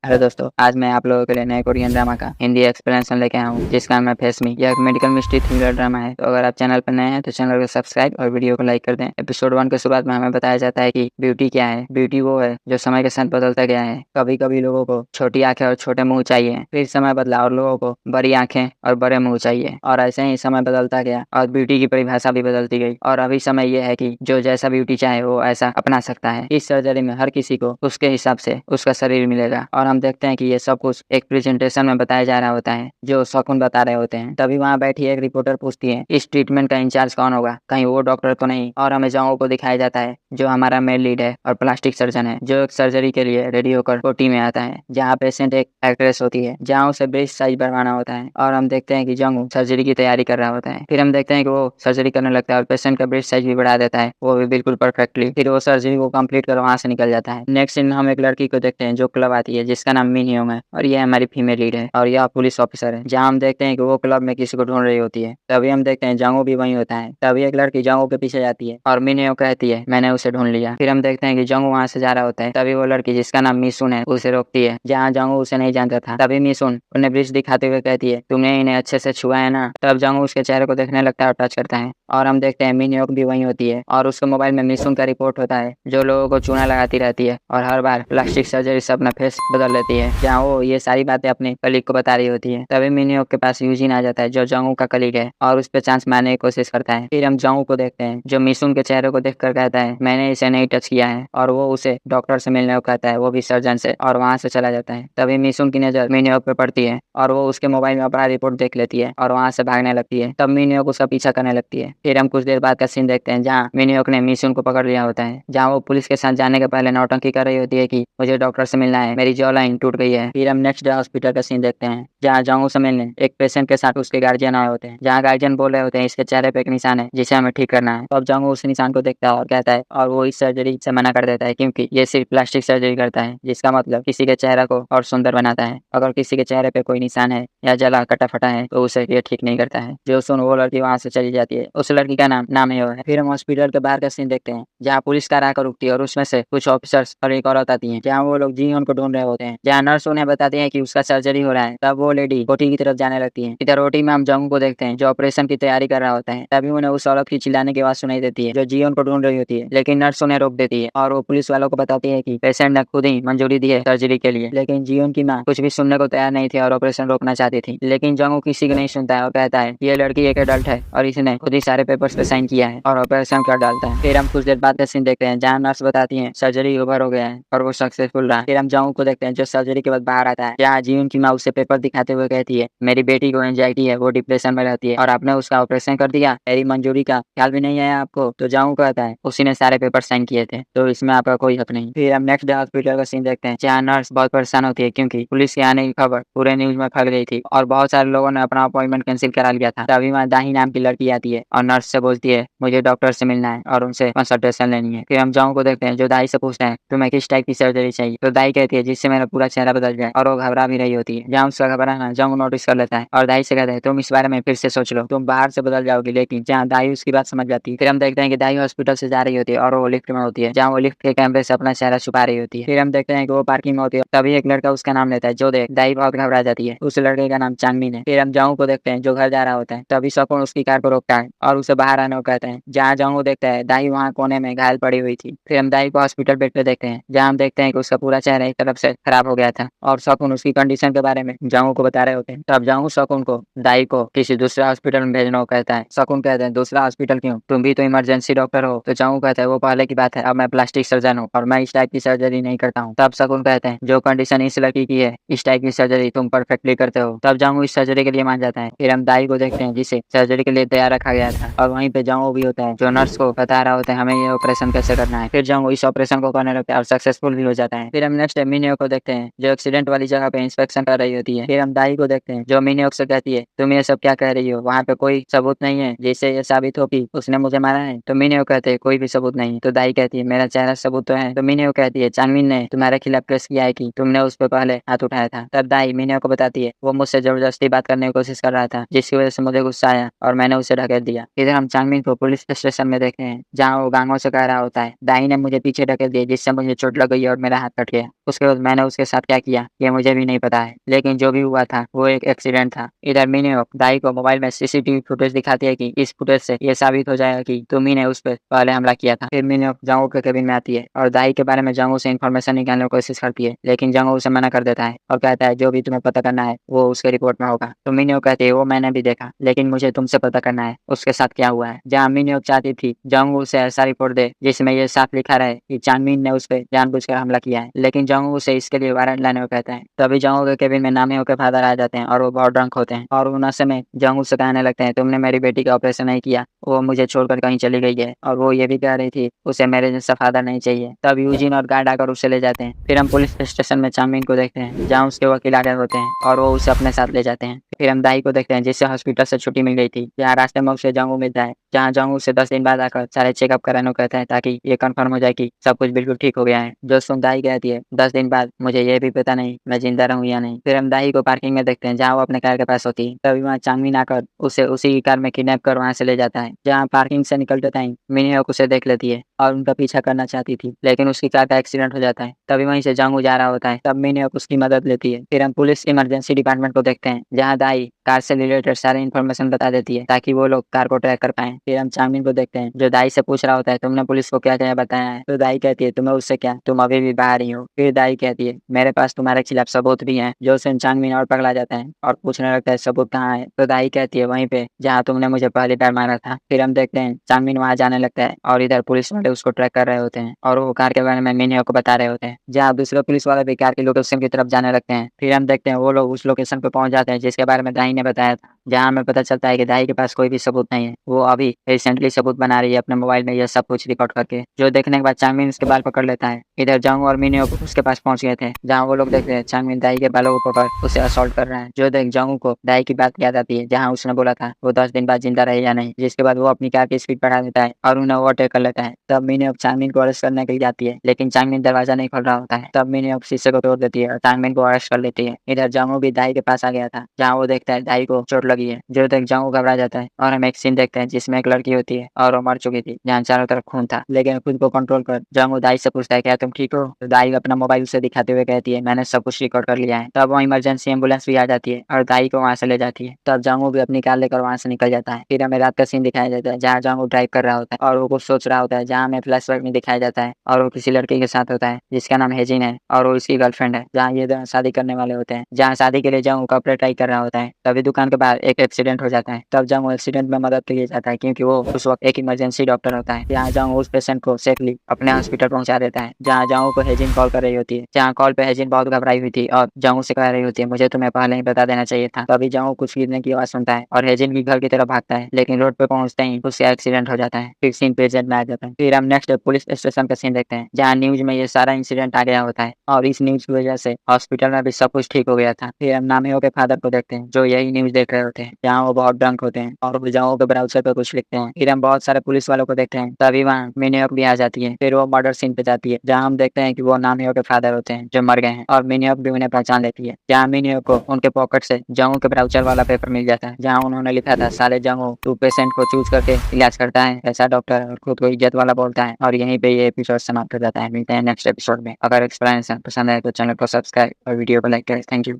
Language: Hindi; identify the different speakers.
Speaker 1: हेलो दोस्तों, आज मैं आप लोगों के लिए नए कोरियन ड्रामा का हिंदी एक्सप्लेनेशन लेके आया हूँ जिसका नाम है फेस मी। यह एक मेडिकल मिस्ट्री थ्रिलर ड्रामा है। तो अगर आप चैनल पर नए हैं तो चैनल को सब्सक्राइब और वीडियो को लाइक कर दें। एपिसोड 1 के शुरुआत में हमें बताया जाता है कि ब्यूटी क्या है। ब्यूटी वो है जो समय के साथ बदलता गया है। कभी कभी लोगों को छोटी आंखें और छोटे मुंह चाहिए, फिर समय बदला और लोगों को बड़ी आंखें और बड़े मुंह चाहिए, और ऐसे ही समय बदलता गया और ब्यूटी की परिभाषा भी बदलती गई। और अभी समय यह है कि जो जैसा ब्यूटी चाहे वो ऐसा अपना सकता है। इस सर्जरी में हर किसी को उसके हिसाब से उसका शरीर मिलेगा। और हम देखते हैं कि ये सब कुछ एक प्रेजेंटेशन में बताया जा रहा होता है जो शकुन बता रहे होते हैं। तभी वहाँ बैठी एक रिपोर्टर पूछती है, इस ट्रीटमेंट का इंचार्ज कौन होगा, कहीं वो डॉक्टर तो नहीं। और हमें जाओ को दिखाया जाता है जो हमारा मेन लीड है और प्लास्टिक सर्जन है, जो एक सर्जरी के लिए रेडी होकर ओटी में आता है जहाँ पेशेंट एक एक्ट्रेस होती है, जहाँ उसे ब्रेस्ट साइज बढ़वाना होता है। और हम देखते हैं कि जंगू सर्जरी की तैयारी कर रहा होता है। फिर हम देखते हैं कि वो सर्जरी करने लगता है और पेशेंट का ब्रेस्ट साइज भी बढ़ा देता है, वो भी बिल्कुल परफेक्टली। फिर वो सर्जरी को कंप्लीट कर वहाँ से निकल जाता है। नेक्स्ट सीन हम एक लड़की को देखते हैं जो क्लब आती है जिसका नाम मिन योंग है, और ये हमारी फीमेल लीड है और यह पुलिस ऑफिसर है। जहाँ हम देखते हैं कि वो क्लब में किसी को ढूंढ रही होती है। तभी हम देखते हैं जंगू भी वहीं होता है। तभी एक लड़की जंगू के पीछे जाती है और मिन योंग कहती है मैंने उसे ढूंढ लिया। फिर हम देखते हैं कि जंगू वहाँ से जा रहा होता है। तभी वो लड़की जिसका नाम मिसुन है उसे रोकती है, जहाँ जंगू उसे नहीं जानता था। तभी मिसुन उन्हें ब्रिज दिखाते हुए कहती है तुमने इन्हें अच्छे से छुआ है ना। तब जंगू उसके चेहरे को देखने लगता है और टच करता है। और हम देखते हैं मिन योंग भी वहीं होती है और उसके मोबाइल में मिसुन का रिपोर्ट होता है जो लोगों को चूना लगाती रहती है और हर बार प्लास्टिक सर्जरी से अपना फेस बदल लेती है, जहाँ वो ये सारी बातें अपने कलीग को बता रही होती है। तभी मिन योंग के पास यूजिन आ जाता है जो जंगू का कलीग है और उस पर चांस मारने की कोशिश करता है। फिर हम जंगू को देखते हैं जो मिसुन के चेहरे को देखकर कहता है मैंने इसे नहीं टच किया है, और वो उसे डॉक्टर से मिलने को कहता है, वो भी सर्जन से, और वहाँ से चला जाता है। तभी मिसुन की नजर मिन योंग पे पड़ती है और वो उसके मोबाइल में अपना रिपोर्ट देख लेती है और वहाँ से भागने लगती है। तब मिन योंग उसका पीछा करने लगती है। फिर हम कुछ देर बाद का सीन देखते हैं जहाँ मिन योंग ने मिसुन को पकड़ लिया होता है, जहाँ वो पुलिस के साथ जाने के पहले नौटंकी कर रही होती है कि मुझे डॉक्टर से मिलना है, मेरी जॉ लाइन टूट गई है। फिर हम नेक्स्ट डे हॉस्पिटल का सीन देखते हैं जहाँ जंगू से मिलने एक पेशेंट के साथ उसके गार्जियन आए होते हैं, जहाँ गार्जियन बोल रहे होते हैं इसके चेहरे पे एक निशान है जिसे हमें ठीक करना है। तो अब जंगू उस निशान को देखता है और कहता है, और वो इस सर्जरी से मना कर देता है क्योंकि ये सिर्फ प्लास्टिक सर्जरी करता है, जिसका मतलब किसी के चेहरे को और सुंदर बनाता है। अगर किसी के चेहरे पे कोई निशान है या जला कटा फटा है तो उसे ये ठीक नहीं करता है। जो सुन वो लड़की वहाँ से चली जाती है। उस लड़की का नाम है। फिर हम हॉस्पिटल के बाहर का सीन देखते हैं जहाँ पुलिस कार आकर रुकती है और उसमें से कुछ ऑफिसर्स और एक औरत आती है, जहाँ वो लोग जी उनको ढूंढ रहे होते हैं। जहाँ नर्स उन्हें बताती है कि उसका सर्जरी हो रहा है। तब वो लेडी ओटी की तरफ जाने लगती है। इधर ओटी में हम जंगू को देखते हैं जो ऑपरेशन की तैयारी कर रहा होता है। तभी उन्हें उस औरत की चिल्लाने की आवाज सुनाई देती है जो जीवन को ढूंढ रही होती है, लेकिन नर्स उन्हें रोक देती है और वो पुलिस वालों को बताती है कि पेशेंट ने खुद ही मंजूरी दी है सर्जरी के लिए। लेकिन जीवन की माँ कुछ भी सुनने को तैयार नहीं थी और ऑपरेशन रोकना चाहती थी। लेकिन जंगू किसी को नहीं सुनता है और कहता है ये लड़की एक एडल्ट है और इसने खुद ही सारे पेपर्स पे साइन किया है, और ऑपरेशन कर डालता है। फिर हम कुछ देर बाद का सीन देखते हैं जहाँ नर्स बताती है सर्जरी ओवर हो गया है और वो सक्सेसफुल रहा। फिर हम जंगू को देखते हैं जो सर्जरी के बाद बाहर आता है, जहाँ जीवन की माँ उसे पेपर दिखाते हुए कहती है मेरी बेटी को एंजाइटी है, वो डिप्रेशन में रहती है और आपने उसका ऑपरेशन कर दिया, मेरी मंजूरी का ख्याल भी नहीं आया आपको। तो जंगू कहता है उसी ने सारे पेपर साइन किए थे, तो इसमें आपका कोई हक नहीं। फिर हम नेक्स्ट डे हॉस्पिटल का सीन देखते हैं जहाँ नर्स बहुत परेशान होती है क्योंकि पुलिस के आने की खबर पूरे न्यूज में फैल गई थी और बहुत सारे लोगों ने अपना अपॉइंटमेंट कैंसिल करा लिया था। तभी वहाँ दाही नाम की लड़की आती है और नर्स से बोलती है मुझे डॉक्टर से मिलना है और उनसे कंसल्टेशन लेनी है। फिर हम जंगू को देखते हैं जो दाई से पूछते हैं तुम्हें किस टाइप की सर्जरी चाहिए। तो दाई कहती है जिससे मेरा पूरा चेहरा बदल जाए, और वो घबरा भी रही होती है। जहाँ उसका घबराना जंगू नोटिस कर लेता है और दाई से कहता है तुम इस बारे में फिर से सोच लो, तुम बाहर से बदल जाओगी। लेकिन जहाँ दाई उसकी बात समझ जाती है। फिर हम देखते हैं कि दाई हॉस्पिटल से जा रही होती है और वो लिफ्ट में होती है, जहाँ वो लिफ्ट के कैमरे से अपना चेहरा छुपा रही होती है। फिर हम देखते हैं कि वो पार्किंग में होती है। तभी एक लड़का उसका नाम लेता है जो देख दाई बहुत घबरा जाती है। उस लड़के का नाम चांगमिन है। फिर हम जंगू को देखते हैं जो घर जा रहा होता है। तभी शकुन उसकी कार को रोकता है और उसे बाहर आने को कहते हैं। जहाँ जंगू देखता है दाई वहाँ कोने में घायल पड़ी हुई थी। फिर हम दाई को हॉस्पिटल बेड पे देखते हैं जहाँ हम देखते हैं कि उसका पूरा चेहरा एक तरफ से खराब हो गया था और शकुन उसकी कंडीशन के बारे में जंगू को बता रहे होते हैं। तब जंगू शकुन को दाई को किसी दूसरे हॉस्पिटल में भेजना को कहता है। शकुन कहते हैं दूसरा हॉस्पिटल क्यों, तुम भी तो इमरजेंसी डॉक्टर हो। तो जंगू कहता है वो पहले की बात है, अब मैं प्लास्टिक सर्जन हूँ और मैं इस टाइप की सर्जरी नहीं करता हूँ। तब शकुन कहते हैं जो कंडीशन इस लड़की की है इस टाइप की सर्जरी तुम परफेक्टली करते हो। तब जंगू इस सर्जरी के लिए मान जाता है। फिर हम दाई को देखते हैं जिसे सर्जरी के लिए तैयार रखा गया था और वहीं पे जंगू भी होता है जो नर्स को बता रहा होता है हमें ये ऑपरेशन कैसे करना है। फिर जंगू इस ऑपरेशन को करने लगता है और सक्सेसफुल भी हो जाता है। फिर हम नेक्स्ट मिनियो को देखते हैं जो एक्सीडेंट वाली जगह पे इंस्पेक्शन कर रही होती है। फिर हम दाई को देखते हैं जो मिनियो से कहती है तुम ये सब क्या कह रही हो, वहाँ पे कोई सबूत नहीं है जिससे ये साबित हो कि उसने मुझे मारा है। तो मिनियो कहते हैं कोई भी सबूत नहीं। तो दाई कहती है मेरा चेहरा सबूत तो है। तो मिनियो कहती है चांगमिन ने तुम्हारे खिलाफ केस किया है कि तुमने उस पर पहले हाथ उठाया था। तब दाई मिनियो को बताती है वो मुझसे जबरदस्ती बात करने की कोशिश कर रहा था जिसकी वजह से मुझे गुस्सा आया और मैंने उसे ढकेल दिया। इधर हम चांगमिन को पुलिस स्टेशन में देखते हैं जहाँ वो गांगों से कह रहा होता है दाई ने मुझे पीछे ढकेल दिया जिससे मुझे चोट लग गई और मेरा हाथ कट गया। उसके बाद मैंने उसके साथ क्या किया ये मुझे भी नहीं पता है, लेकिन जो भी हुआ था वो एक एक्सीडेंट था। इधर मिनहोक दाई को मोबाइल में सीसीटीवी फुटेज दिखाती है कि इस फुटेज से ये साबित हो जाएगा कि तुम्ही ने उस पर पहले हमला किया था। फिर मिनहोक जंगू के केबिन में आती है और दाई के बारे में जंगू से इन्फॉर्मेशन निकालने की कोशिश करती है, लेकिन जंगू उसे मना कर देता है और कहता है जो भी तुम्हें पता करना है वो उसके रिपोर्ट में होगा। तो मिनहोक कहती है वो मैंने भी देखा, लेकिन मुझे तुमसे पता करना है उसके साथ क्या हुआ है। जहाँ मिनहोक चाहती थी जंगू उसे ऐसा रिपोर्ट दे जिसमें ये साफ लिखा रहे कि चांगमिन ने उस पर जानबूझकर हमला किया है, लेकिन जंगू उसे इसके लिए वारंट लाने को कहता है। तभी जंगू के केबिन में नामियों के फादर आ जाते हैं और वो बहुत ड्रंक होते हैं और उन समय जंगू से कहने लगते हैं तुमने मेरी बेटी का ऑपरेशन नहीं किया, वो मुझे छोड़कर कहीं चली गई है। और वो ये भी कह रही थी उसे मेरे जैसा फादर नहीं चाहिए। तब यूजिन और गार्ड आकर उसे ले जाते हैं। फिर हम पुलिस स्टेशन में चांगमिन को देखते हैं जहाँ उसके वकील आगे होते हैं और वो उसे अपने साथ ले जाते हैं। फिर हम दाई को देखते हैं जिससे हॉस्पिटल से छुट्टी मिल गई थी। जहाँ रास्ते में उसे जंगू मिलता है, जहाँ जंगू उसे 10 दिन बाद आकर सारे चेकअप कराने को कहता है ताकि ये कंफर्म हो जाए कि सब कुछ बिल्कुल ठीक हो गया है। जो सुन दाई कहती है 10 दिन बाद मुझे ये भी पता नहीं मैं जिंदा रहूं या नहीं। फिर हम दाई को पार्किंग में देखते हैं जहाँ वो अपने कार के पास होती है। तभी वहाँ चांगमिन आकर उसे उसी कार में किडनैप कर वहाँ से ले जाता है। जहाँ पार्किंग से निकलते टाइम मिनहोक उसे देख लेती है और उनका पीछा करना चाहती थी, लेकिन उसकी कार का एक्सीडेंट हो जाता है। तभी वहीं से जंगू जा रहा होता है, तब मिनहोक उसकी मदद लेती है। फिर हम पुलिस इमरजेंसी डिपार्टमेंट को देखते हैं जहाँ दाई कार से रिलेटेड सारी इन्फॉर्मेशन बता देती है ताकि वो लोग कार को ट्रैक कर पाए। फिर हम चांगमिन को देखते हैं जो दाई से पूछ रहा होता है तुमने पुलिस को क्या क्या बताया है। तो दाई कहती है तुम्हें उससे क्या, तुम अभी भी बाहर ही हो। फिर दाई कहती है मेरे पास तुम्हारे खिलाफ सबूत भी है। जो सुन चांगमिन और पगला जाता है और पूछने लगता है सबूत कहाँ है। तो दाई कहती है वहीं पे जहाँ तुमने मुझे पहली बार मारा था। फिर हम देखते हैं चांगमिन वहाँ जाने लगता है और इधर पुलिस वाले उसको ट्रैक कर रहे होते हैं और वो कार के बारे में मिनहोक को बता रहे होते हैं। जहाँ दूसरे पुलिस वाले भी कार के लोकेशन की तरफ जाने लगते हैं। फिर हम देखते हैं वो लोग उस लोकेशन पे पहुंच जाते हैं जिसके बारे में दाई ने बताया था। जहाँ हमें पता चलता है कि दाई के पास कोई भी सबूत नहीं है, वो अभी रिसेंटली सबूत बना रही है अपने मोबाइल में यह सब कुछ रिकॉर्ड करके। जो देखने के बाद चांगमिन उसके बाल पकड़ लेता है। इधर जंगू और मिनहोक उसके पास पहुंच गए थे जहाँ वो लोग देखते हैं चांगमिन दाई के बालों को पकड़ उसे असॉल्ट कर रहा है। जो देख जंगू को दाई की बात याद आती है जहाँ उसने बोला था वो 10 दिन बाद जिंदा रहे या नहीं, जिसके बाद वो अपनी कार की स्पीड बढ़ा देता है और उन्हें ओवरटेक कर लेता है। तब मिनहोक चांगमिन को अरेस्ट करने के लिए जाती है, लेकिन चांगमिन दरवाजा नहीं खोल रहा होता है। तब मिनहोक शीशे को तोड़ देती है और चांगमिन को अरेस्ट कर लेती है। इधर जंगू भी दाई के पास आ गया था जहाँ वो देखता है दाई को चोट लगी है। जो देख जंगू घबरा जाता है और हम एक सीन देखते हैं जिसमें एक लड़की होती है और वो मर चुकी थी जहाँ चारों तरफ खून था, लेकिन खुद को कंट्रोल कर जंगू दाई से पूछता है क्या तुम ठीक हो। तो दाई अपना मोबाइल से दिखाते हुए कहती है मैंने सब कुछ रिकॉर्ड कर लिया है। तब वो इमरजेंसी एम्बुलेंस भी आ जाती है और दाई को वहाँ से ले जाती है। तब जंगू भी अपनी कार लेकर वहाँ से निकल जाता है। फिर हमें रात का सीन दिखाया जाता है जहाँ जंगू ड्राइव कर रहा होता है और वो कुछ सोच रहा होता है, जहाँ हमें फ्लैशबैक में दिखाया जाता है और वो किसी लड़के के साथ होता है जिसका नाम हेजिन है और वो इसकी गर्लफ्रेंड है। जहाँ ये दोनों शादी करने वाले होते हैं, जहाँ शादी के लिए जंगू कपड़े ट्राई कर रहा होता है। तभी दुकान के बाहर एक एक्सीडेंट हो जाता है। तब जंगू एक्सीडेंट में मदद के लिए जाता है क्योंकि वो उस वक्त एक इमरजेंसी डॉक्टर होता है। जहाँ जंगू उस पेशेंट को सेफली अपने हॉस्पिटल पहुंचा देता है। जहाँ जंगू को हेजिन कॉल कर रही होती है, जहाँ कॉल पे हेजिन बहुत घबराई हुई थी और जंगू से कह रही होती है मुझे तुम्हें पहले ही बता देना चाहिए था। तभी जंगू कुछ गिरने की आवाज सुनता है और हेजिन भी घर की तरफ भागता है, लेकिन रोड पे पहुंचते ही उसका एक्सीडेंट हो जाता है। फिर सीन प्रेजेंट में आ जाता है। फिर हम नेक्स्ट पुलिस स्टेशन का सीन देखते हैं जहाँ न्यूज में ये सारा इंसिडेंट आ गया होता है और इस न्यूज की वजह से हॉस्पिटल में भी सब कुछ ठीक हो गया था। फिर हम नामियों के फादर को देखते हैं जो यही न्यूज देख रहे होते हैं, जहाँ वो बहुत ड्रंक होते हैं और वो जंगू के ब्राउजर पे कुछ लिखते हैं। फिर हम बहुत सारे पुलिस वालों को देखते हैं। तभी वहाँ मिनहोक भी आ जाती है। फिर वो मर्डर सीन पे जाती है जहाँ हम देखते हैं कि वो नामियों के फादर होते हैं जो मर गए हैं और मिनहोक भी उन्हें पहचान लेती है। जहाँ मिनहोक को उनके पॉकेट से जंगू के ब्राउजर वाला पेपर मिल जाता है जहाँ उन्होंने लिखा था साले जंगू तू पेशेंट को चूज करके इलाज करता है, ऐसा डॉक्टर और खुद को इज्जत वाला बोलता है। और यहीं पे ये एपिसोड समाप्त हो जाता है। मिलते हैं नेक्स्ट एपिसोड में। अगर एक्सप्लेनेशन पसंद आए तो चैनल को सब्सक्राइब और वीडियो को लाइक करें। Thank you.